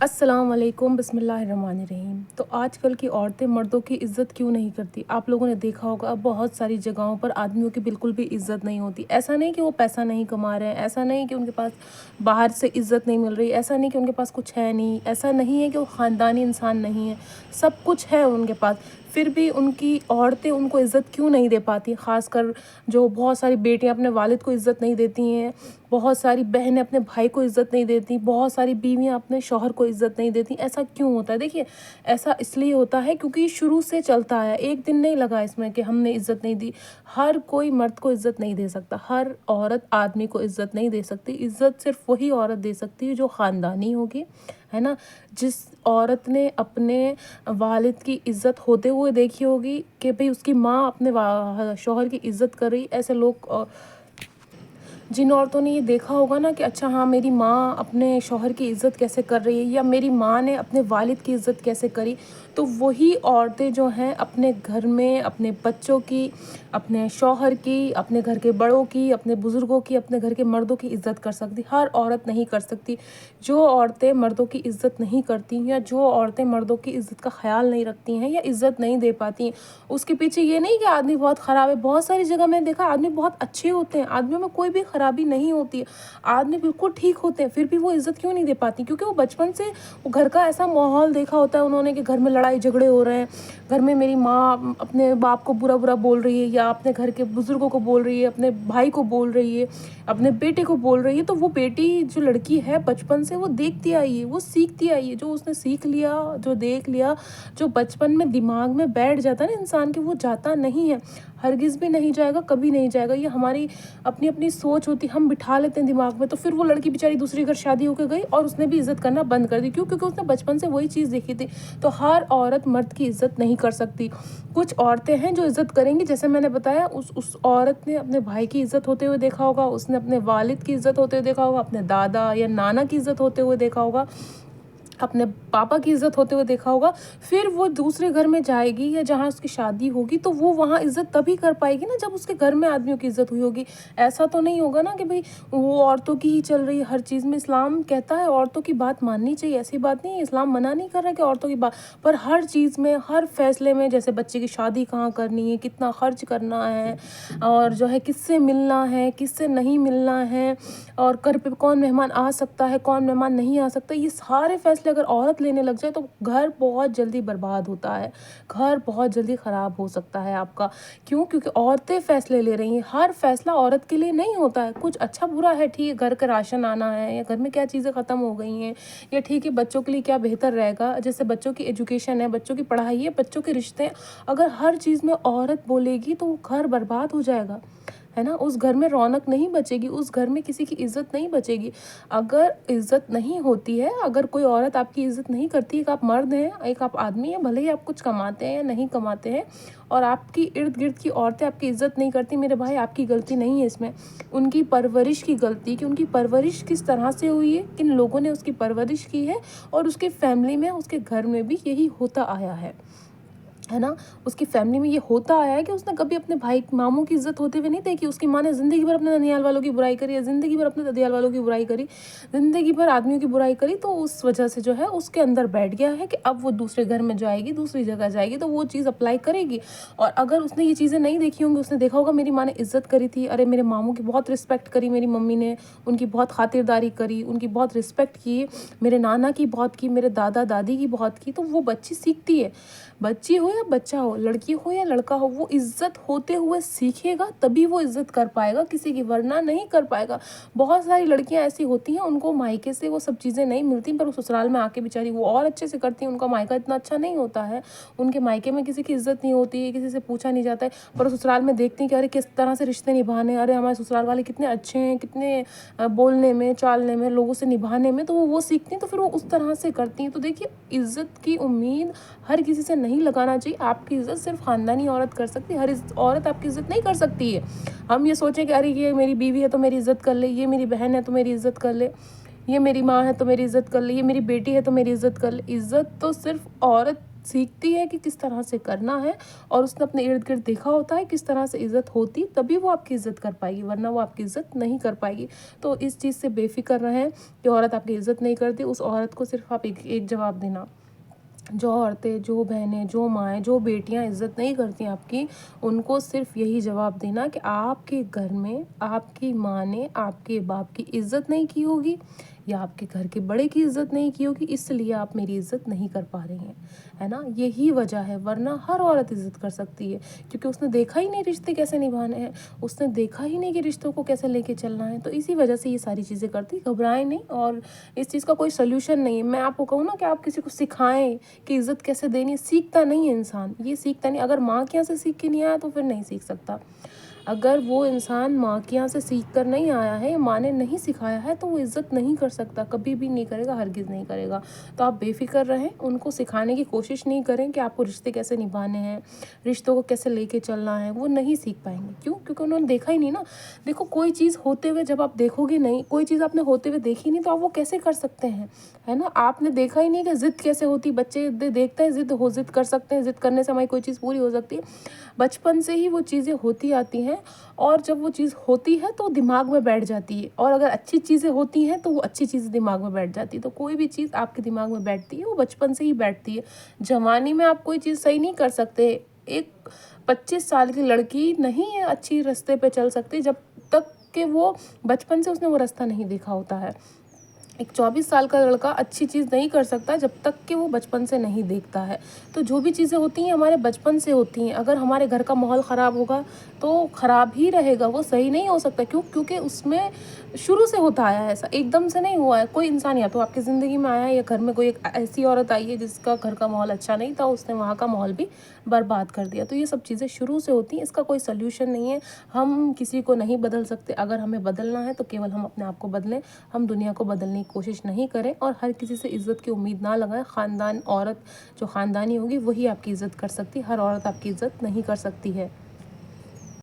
अस्सलाम वालेकुम बिस्मिल्लाहिर्रहमानिर्रहीम। तो आजकल की औरतें मर्दों की इज़्ज़त क्यों नहीं करती? आप लोगों ने देखा होगा बहुत सारी जगहों पर आदमियों की बिल्कुल भी इज़्ज़त नहीं होती। ऐसा नहीं कि वो पैसा नहीं कमा रहे हैं, ऐसा नहीं कि उनके पास बाहर से इज़्ज़त नहीं मिल रही, ऐसा नहीं कि उनके पास कुछ है नहीं, ऐसा नहीं है कि वो ख़ानदानी इंसान नहीं है, सब कुछ है उनके पास। फिर भी उनकी औरतें उनको इज़्ज़त क्यों नहीं दे पाती? ख़ासकर जो बहुत सारी बेटियाँ अपने वालिद को इज़्ज़त नहीं देती हैं, बहुत सारी बहनें अपने भाई को इज़्ज़त नहीं देती, बहुत सारी बीवियाँ अपने शौहर को इज़्ज़त नहीं देती। ऐसा क्यों होता है? देखिए, ऐसा इसलिए होता है क्योंकि शुरू से चलता आया, एक दिन नहीं लगा इसमें कि हमने इज़्ज़त नहीं दी। हर कोई मर्द को इज़्ज़त नहीं दे सकता, हर औरत आदमी को इज़्ज़त नहीं दे सकती। इज़्ज़त सिर्फ़ वही औरत दे सकती है जो ख़ानदानी होगी, है ना? जिस औरत ने अपने वालिद की इज़्ज़त होते हुए देखी होगी कि भई उसकी माँ अपने शौहर की इज़्ज़त कर रही, ऐसे लोग जिन औरतों ने ये देखा होगा ना कि अच्छा हाँ, मेरी माँ अपने शौहर की इज़्ज़त कैसे कर रही है या मेरी माँ ने अपने वालिद की इज़्ज़त कैसे करी, तो वही औरतें जो हैं अपने घर में अपने बच्चों की, अपने शौहर की, अपने घर के बड़ों की, अपने बुज़ुर्गों की, अपने घर के मर्दों की इज़्ज़त कर सकती। हर औरत नहीं कर सकती। जो औरतें मर्दों की इज़्ज़त नहीं करती या जो औरतें मर्दों की इज़्ज़त का ख़याल नहीं रखती हैं या इज़्ज़त नहीं दे पाती हैं, उसके पीछे ये नहीं कि आदमी बहुत ख़राब है। बहुत सारी जगह मैंने देखा आदमी बहुत अच्छे होते हैं, आदमियों में कोई भी ख़राबी नहीं होती है, आदमी बिल्कुल ठीक होते हैं, फिर भी वो इज़्ज़त क्यों नहीं दे पाती? क्योंकि वो बचपन से वो घर का ऐसा माहौल देखा होता है उन्होंने कि घर में लड़ाई झगड़े हो रहे हैं, घर में मेरी माँ अपने बाप को बुरा-बुरा बोल रही है या अपने घर के बुज़ुर्गों को बोल रही है, अपने भाई को बोल रही है, अपने बेटे को बोल रही है, तो वो बेटी जो लड़की है बचपन से वो देखती आई है, वो सीखती आई है, जो उसने सीख लिया, जो देख लिया, जो बचपन में दिमाग में बैठ जाता है ना इंसान के, वो जाता नहीं है, हरगिज़ भी नहीं जाएगा, कभी नहीं जाएगा। ये हमारी अपनी-अपनी सोच होती है, हम बिठा लेते हैं दिमाग में। तो फिर वो लड़की बेचारी दूसरे घर शादी होके गई और उसने भी इज़्ज़त करना बंद कर दी। क्यों? क्योंकि उसने बचपन से वही चीज़ देखी थी। तो हर औरत मर्द की इज़्ज़त नहीं कर सकती। कुछ औरतें हैं जो इज़्ज़त करेंगी, जैसे मैंने बताया उस औरत ने अपने भाई की इज़्ज़त होते हुए देखा होगा, उसने अपने वालिद की इज़्ज़त होते हुए देखा होगा, अपने दादा या नाना की इज़्ज़त होते हुए देखा होगा, अपने पापा की इज़्ज़त होते हुए देखा होगा, फिर वो दूसरे घर में जाएगी या जहाँ उसकी शादी होगी तो वो वहाँ इज़्ज़त तभी कर पाएगी ना जब उसके घर में आदमियों की इज़्ज़त हुई होगी। ऐसा तो नहीं होगा ना कि भई वो औरतों की ही चल रही है हर चीज़ में। इस्लाम कहता है औरतों की बात माननी चाहिए, ऐसी बात नहीं है, इस्लाम मना नहीं कर रहा कि औरतों की बात, पर हर चीज़ में, हर फ़ैसले में, जैसे बच्चे की शादी कहाँ करनी है, कितना खर्च करना है और जो है किससे मिलना है, किससे नहीं मिलना है और घर पे कौन मेहमान आ सकता है, कौन मेहमान नहीं आ सकता, ये सारे फ़ैसले अगर औरत लेने लग जाए तो घर बहुत जल्दी बर्बाद होता है, घर बहुत जल्दी ख़राब हो सकता है आपका। क्यों? क्योंकि औरतें फ़ैसले ले रही हैं, हर फ़ैसला औरत के लिए नहीं होता है। कुछ अच्छा-बुरा है, ठीक है, घर का राशन आना है या घर में क्या चीज़ें ख़त्म हो गई हैं या ठीक है बच्चों के लिए क्या बेहतर रहेगा, जैसे बच्चों की एजुकेशन है, बच्चों की पढ़ाई है, बच्चों के रिश्ते हैं, अगर हर चीज़ में औरत बोलेगी तो वो घर बर्बाद हो जाएगा। है ना? उस घर में रौनक नहीं बचेगी, उस घर में किसी की इज़्ज़त नहीं बचेगी। अगर इज़्ज़त नहीं होती है, अगर कोई औरत आपकी इज़्ज़त नहीं करती, एक आप मर्द हैं, एक आप आदमी हैं, भले ही आप कुछ कमाते हैं या नहीं कमाते हैं और आपकी इर्द-गिर्द की औरतें आपकी इज़्ज़त नहीं करती, मेरे भाई आपकी गलती नहीं है इसमें। उनकी परवरिश की गलती, कि उनकी परवरिश किस तरह से हुई है, किन लोगों ने उसकी परवरिश की है और उसकी फ़ैमिली में, उसके घर में भी यही होता आया है ना? उसकी फ़ैमिली में ये होता आया है कि उसने कभी अपने भाई मामू की इज़्ज़त होते हुए नहीं देखी। उसकी माँ ने ज़िंदगी भर अपने ननिहाल वालों की बुराई करी है, ज़िंदगी भर अपने ददियाल वालों की बुराई करी, ज़िंदगी भर आदमियों की बुराई करी, तो उस वजह से जो है उसके अंदर बैठ गया है कि अब वो दूसरे घर में जाएगी, दूसरी जगह जाएगी तो वो चीज़ अप्लाई करेगी। और अगर उसने ये चीज़ें नहीं देखी होंगी, उसने देखा होगा मेरी माँ ने इज़्ज़त करी थी, अरे मेरे मामू की बहुत रिस्पेक्ट करी मेरी मम्मी ने, उनकी बहुत खातिरदारी करी, उनकी बहुत रिस्पेक्ट की, मेरे नाना की बहुत की, मेरे दादा-दादी की बहुत की, तो वो बच्ची सीखती है। बच्ची हो या बच्चा हो, लड़की हो या लड़का हो, वो इज़्ज़त होते हुए सीखेगा तभी वो इज़्ज़त कर पाएगा किसी की, वरना नहीं कर पाएगा। बहुत सारी लड़कियाँ ऐसी होती हैं उनको मायके से वो सब चीज़ें नहीं मिलती, पर वो ससुराल में आके बेचारी वो और अच्छे से करती हैं, उनका मायका इतना अच्छा नहीं होता है, उनके मायके में किसी की इज़्ज़त नहीं होती है, किसी से पूछा नहीं जाता है, पर ससुराल में देखती हैं कि अरे किस तरह से रिश्ते निभाने हैं, अरे हमारे ससुराल वाले कितने अच्छे हैं, कितने बोलने में, चालने में, लोगों से निभाने में, तो वो सीखती हैं तो फिर वो उस तरह से करती हैं। तो देखिए, इज़्ज़त की उम्मीद हर किसी से नहीं लगाना चाहिए। आपकी इज़्ज़त सिर्फ़ ख़ानदानी औरत कर सकती है, हर औरत आपकी इज़्ज़त नहीं कर सकती है। हम ये सोचें कि अरे ये मेरी बीवी है तो मेरी इज़्ज़त कर ले, ये मेरी बहन है तो मेरी इज़्ज़त कर ले, ये मेरी माँ है तो मेरी इज़्ज़त कर ले, ये मेरी बेटी है तो मेरी इज़्ज़त कर ले। इज़्ज़त तो सिर्फ़ औरत सीखती है कि किस तरह से करना है और उसने अपने इर्द गिर्द देखा होता है किस तरह से इज़्ज़त होती, तभी वो आपकी इज़्ज़त कर पाएगी, वरना वो आपकी इज़्ज़त नहीं कर पाएगी। तो इस चीज़ से बेफ़िक्र रहें कि औरत आपकी इज़्ज़त नहीं करती, उस औरत को सिर्फ़ आप एक जवाब देना, जो औरतें, जो बहनें, जो माएँ, जो बेटियाँ इज़्ज़त नहीं करती आपकी, उनको सिर्फ़ यही जवाब देना कि आपके घर में आपकी माँ ने आपके बाप की इज़्ज़त नहीं की होगी या आपके घर के बड़े की इज़्ज़त नहीं की होगी, इसलिए आप मेरी इज़्ज़त नहीं कर पा रही हैं, है ना? यही वजह है, वरना हर औरत इज़्ज़त कर सकती है, क्योंकि उसने देखा ही नहीं रिश्ते कैसे निभाने हैं, उसने देखा ही नहीं कि रिश्तों को कैसे लेके चलना है, तो इसी वजह से ये सारी चीज़ें करती। घबराएँ नहीं, और इस चीज़ का कोई सॉल्यूशन नहीं है। मैं आपको कहूँ ना कि आप किसी को सिखाएँ कि इज़्ज़त कैसे देनी है, सीखता नहीं है इंसान, ये सीखता नहीं। अगर माँ के यहाँ से सीख के नहीं आया तो फिर नहीं सीख सकता। अगर वो इंसान माँ के यहाँ से सीख कर नहीं आया है, माँ ने नहीं सिखाया है, तो वो इज़्ज़त नहीं कर सकता, कभी भी नहीं करेगा, हरगिज़ नहीं करेगा। तो आप बेफ़िक्र रहें, उनको सिखाने की कोशिश नहीं करें कि आपको रिश्ते कैसे निभाने हैं, रिश्तों को कैसे लेके चलना है, वो नहीं सीख पाएँगे। क्यों? क्योंकि उन्होंने देखा ही नहीं ना। देखो, कोई चीज़ होते हुए जब आप देखोगे नहीं, कोई चीज़ आपने होते हुए देखी नहीं, तो आप वो कैसे कर सकते हैं, है ना? आपने देखा ही नहीं कि ज़िद कैसे होती, बच्चे देखते हैं ज़िद कर सकते हैं, ज़िद करने से हमारी कोई चीज़ पूरी हो सकती है। बचपन से ही वो चीज़ें होती आती हैं, और जब वो चीज़ होती है तो दिमाग में बैठ जाती है, और अगर अच्छी चीज़ें होती हैं तो वो अच्छी चीज़ें दिमाग में बैठ जाती है। तो कोई भी चीज़ आपके दिमाग में बैठती है वो बचपन से ही बैठती है। जवानी में आप कोई चीज़ सही नहीं कर सकते। एक 25 साल की लड़की नहीं है अच्छी रास्ते पे चल सकती जब तक कि वो बचपन से उसने वो रास्ता नहीं देखा होता है। एक 24 साल का लड़का अच्छी चीज़ नहीं कर सकता जब तक कि वो बचपन से नहीं देखता है। तो जो भी चीज़ें होती हैं हमारे बचपन से होती हैं। अगर हमारे घर का माहौल ख़राब होगा तो ख़राब ही रहेगा, वो सही नहीं हो सकता। क्यों? क्योंकि उसमें शुरू से होता आया है, ऐसा एकदम से नहीं हुआ है। कोई इंसान या तो आपकी ज़िंदगी में आया है, या घर में कोई एक ऐसी औरत आई है जिसका घर का माहौल अच्छा नहीं था, उसने वहाँ का माहौल भी बर्बाद कर दिया। तो ये सब चीज़ें शुरू से होती हैं, इसका कोई सॉल्यूशन नहीं है। हम किसी को नहीं बदल सकते। अगर हमें बदलना है तो केवल हम अपने आप को बदलें, हम दुनिया को बदलने की कोशिश नहीं करें, और हर किसी से इज़्ज़त की उम्मीद ना लगाएं। ख़ानदान औरत जो ख़ानदानी होगी वही आपकी इज़्ज़त कर सकती है, हर औरत आपकी इज़्ज़त नहीं कर सकती है।